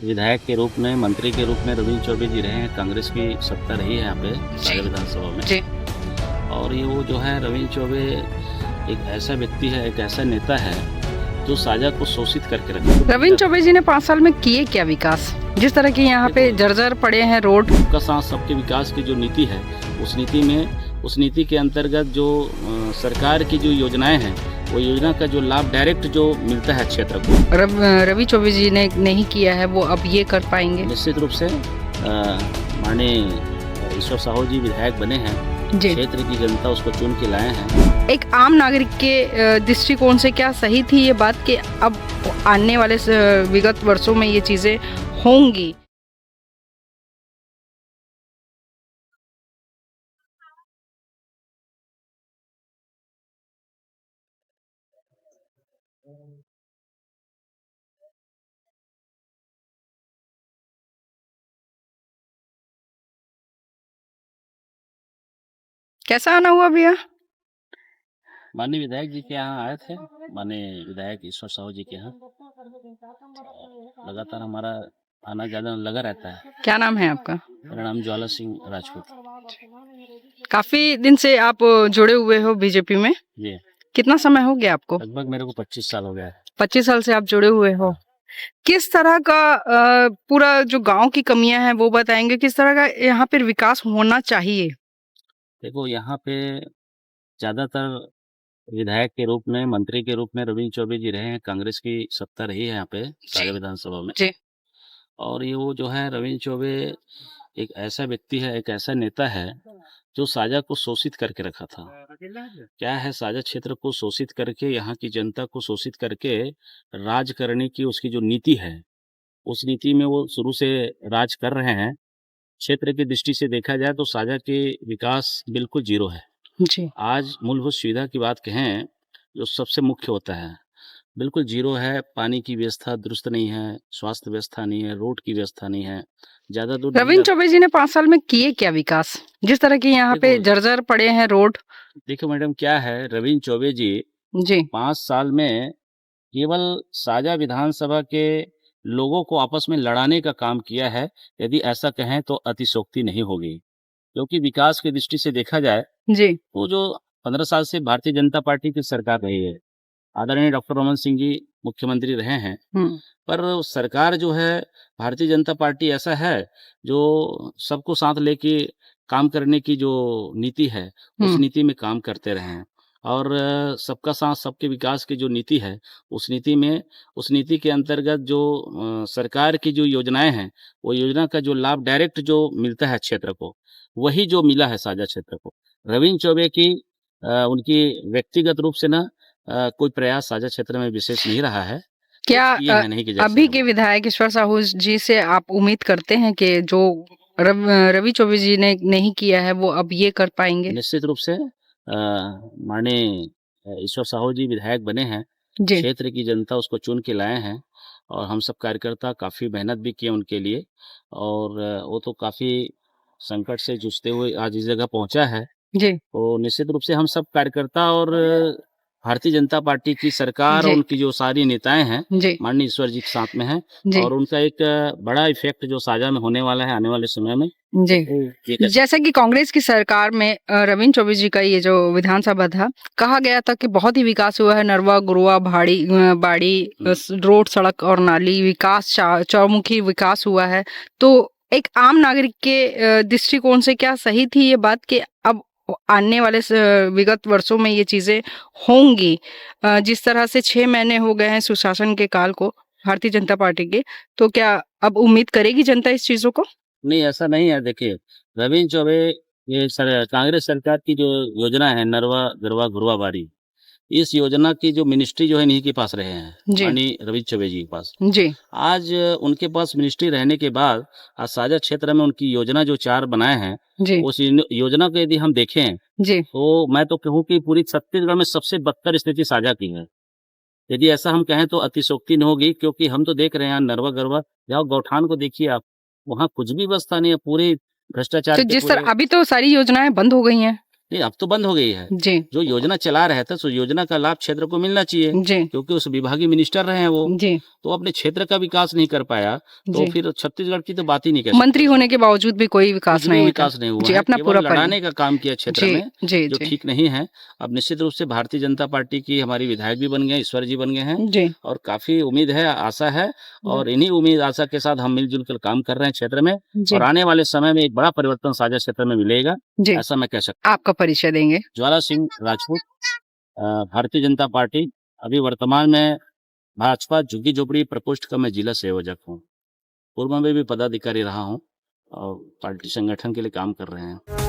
विधायक के रूप में, मंत्री के रूप में रविंद्र चौबे जी रहे हैं। कांग्रेस की सत्ता रही है यहाँ पे सागर विधानसभा में जी। और ये वो जो है रविंद्र चौबे एक ऐसा व्यक्ति है, एक ऐसा नेता है जो साझा को शोषित करके रखा। रविंद्र चौबे जी ने 5 साल में किए क्या विकास? जिस तरह के यहाँ पे जर्जर पड़े हैं रोड। सबका साथ सबके विकास की जो नीति है, उस नीति के अंतर्गत जो सरकार की जो योजनाएं हैं, वो योजना का जो लाभ डायरेक्ट जो मिलता है क्षेत्र को, रवि चौबे जी ने नहीं किया है, वो अब ये कर पाएंगे। निश्चित रूप से माननीय ईश्वर साहू जी विधायक बने हैं, क्षेत्र की जनता उसको चुन के लाए हैं। एक आम नागरिक के दृष्टिकोण से क्या सही थी ये बात कि अब आने वाले विगत वर्षों में ये चीजें होंगी? कैसा आना हुआ भैया? माननीय विधायक जी के यहाँ आए थे, माननीय विधायक ईश्वर साहू जी के यहाँ लगातार हमारा आना जाना लगा रहता है। क्या नाम है आपका? मेरा नाम ज्वाला सिंह राजपूत। काफी दिन से आप जुड़े हुए हो बीजेपी में? जी। कितना समय हो गया आपको? लगभग मेरे को 25 साल हो गया है। 25 साल से आप जुड़े हुए हो। किस तरह का पूरा जो गांव की कमियां हैं वो बताएंगे? किस तरह का यहाँ पर विकास होना चाहिए? देखो, यहाँ पे ज्यादातर विधायक के रूप में, मंत्री के रूप में रविंद्र चौबे जी रहे हैं। कांग्रेस की सत्ता रही है यहाँ पे सागर विधानसभा में जी। और ये वो जो है रविंद्र चौबे एक ऐसा व्यक्ति है, एक ऐसा नेता है जो साझा को शोषित करके रखा था। क्या है, साझा क्षेत्र को शोषित करके, यहाँ की जनता को शोषित करके राज करने की उसकी जो नीति है, उस नीति में वो शुरू से राज कर रहे हैं। क्षेत्र की दृष्टि से देखा जाए तो साझा के विकास बिल्कुल जीरो है। जी। आज मूलभूत सुविधा की बात कहें, जो सबसे मुख्य होता है, बिल्कुल जीरो है। पानी की व्यवस्था दुरुस्त नहीं है, स्वास्थ्य व्यवस्था नहीं है, रोड की व्यवस्था नहीं है। ज्यादा दूर रविंद्र चौबे जी ने 5 साल में किए क्या विकास? जिस तरह के यहाँ पे जर्जर पड़े हैं रोड। देखो मैडम, क्या है, रविंद्र चौबे जी 5 साल में केवल साझा विधानसभा के लोगों को आपस में लड़ाने का काम किया है। यदि ऐसा कहें तो अतिशोक्ति नहीं होगी, क्योंकि विकास की दृष्टि से देखा जाए जी, तो जो 15 साल से भारतीय जनता पार्टी की सरकार रही है, आदरणीय डॉक्टर रमन सिंह जी मुख्यमंत्री रहे हैं, पर सरकार जो है भारतीय जनता पार्टी ऐसा है जो सबको साथ लेके काम करने की जो नीति है, उस नीति में काम करते रहे हैं। और सबका साथ सबके विकास की जो नीति है, उस नीति के अंतर्गत जो सरकार की जो योजनाएं हैं, वो योजना का जो लाभ डायरेक्ट जो मिलता है क्षेत्र को, वही जो मिला है साझा क्षेत्र को। रविंद्र चौबे की उनकी व्यक्तिगत रूप से ना कोई प्रयास साझा क्षेत्र में विशेष नहीं रहा है। क्या नहीं कि अभी के विधायक ईश्वर साहू जी से आप उम्मीद करते हैं कि जो रवि चौबे जी ने नहीं किया है, वो अब ये कर पाएंगे? निश्चित रूप से माननीय ईश्वर साहू जी विधायक बने हैं, क्षेत्र की जनता उसको चुन के लाए हैं और हम सब कार्यकर्ता काफ़ी मेहनत भी किए उनके लिए और वो तो काफ़ी संकट से जूझते हुए आज इस जगह पहुंचा है। जी। तो निश्चित रूप से हम सब कार्यकर्ता और भारतीय जनता पार्टी की सरकार और उनकी जो सारी नेताएं हैं, माननीय ईश्वर जी के साथ में हैं और उनका एक बड़ा इफेक्ट जो साझा में होने वाला है आने वाले समय में। जी। जैसे कि कांग्रेस की सरकार में रविंद्र चौबे जी का ये जो विधानसभा था, कहा गया था कि बहुत ही विकास हुआ है, नरवा गुरुआ बाड़ी रोड सड़क और नाली विकास, चौमुखी विकास हुआ है। तो एक आम नागरिक के दृष्टिकोण से क्या सही थी ये बात कि अब आने वाले विगत वर्षों में ये चीजें होंगी? जिस तरह से 6 महीने हो गए हैं सुशासन के काल को भारतीय जनता पार्टी के, तो क्या अब उम्मीद करेगी जनता इस चीजों को? नहीं, ऐसा नहीं है। देखिए, रविंद्र चौबे ये कांग्रेस सरकार की जो योजना है नरवा गरवा घुरवा बाड़ी, इस योजना की जो मिनिस्ट्री जो है इन्हीं के पास रहे हैं, माननीय रविंद्र चौबे जी के पास। आज उनके पास मिनिस्ट्री रहने के बाद आज साझा क्षेत्र में उनकी योजना जो 4 बनाए हैं, उस योजना को यदि हम देखें तो मैं तो कहूँ कि पूरी छत्तीसगढ़ में सबसे बदतर स्थिति साझा की है। यदि ऐसा हम कहें तो अतिशोक्ति नहीं होगी, क्योंकि हम तो देख रहे हैं नरवा गरवा, जाओ गौठान को देखिए आप, वहाँ कुछ भी व्यवस्था नहीं है, पूरी भ्रष्टाचार। तो जिस तरह अभी तो सारी योजनाएं बंद हो गई हैं। नहीं, अब तो बंद हो गई है। जी जो योजना चला रहे थे, उस योजना का लाभ क्षेत्र को मिलना चाहिए, जी क्योंकि उस विभागीय मिनिस्टर रहे हैं वो, जी तो अपने क्षेत्र का विकास नहीं कर पाया, तो जी फिर छत्तीसगढ़ की तो बात ही नहीं कर सकते। मंत्री होने के बावजूद भी कोई विकास कुछ भी नहीं था विकास नहीं हुआ जी है, अपना केवल पूरा लड़ाने का काम किया क्षेत्र जी में, जी जो जी ठीक नहीं है। अब निश्चित रूप से भारतीय जनता पार्टी की हमारी विधायक भी बन गए, ईश्वर जी बन गए हैं, जी और काफी उम्मीद है, आशा है, और इन्हीं उम्मीद आशा के साथ हम मिलजुल कर काम कर रहे हैं क्षेत्र में, जी और आने वाले समय में एक बड़ा परिवर्तन साझा क्षेत्र में मिलेगा, जी ऐसा मैं कह सकता आपका परिचय देंगे हूँ। ज्वाला सिंह राजपूत, भारतीय जनता पार्टी, अभी वर्तमान में भाजपा झुग्गी झोपड़ी प्रकोष्ठ का मैं जिला संयोजक हूँ। पूर्व में भी पदाधिकारी रहा हूँ, और पार्टी संगठन के लिए काम कर रहे हैं।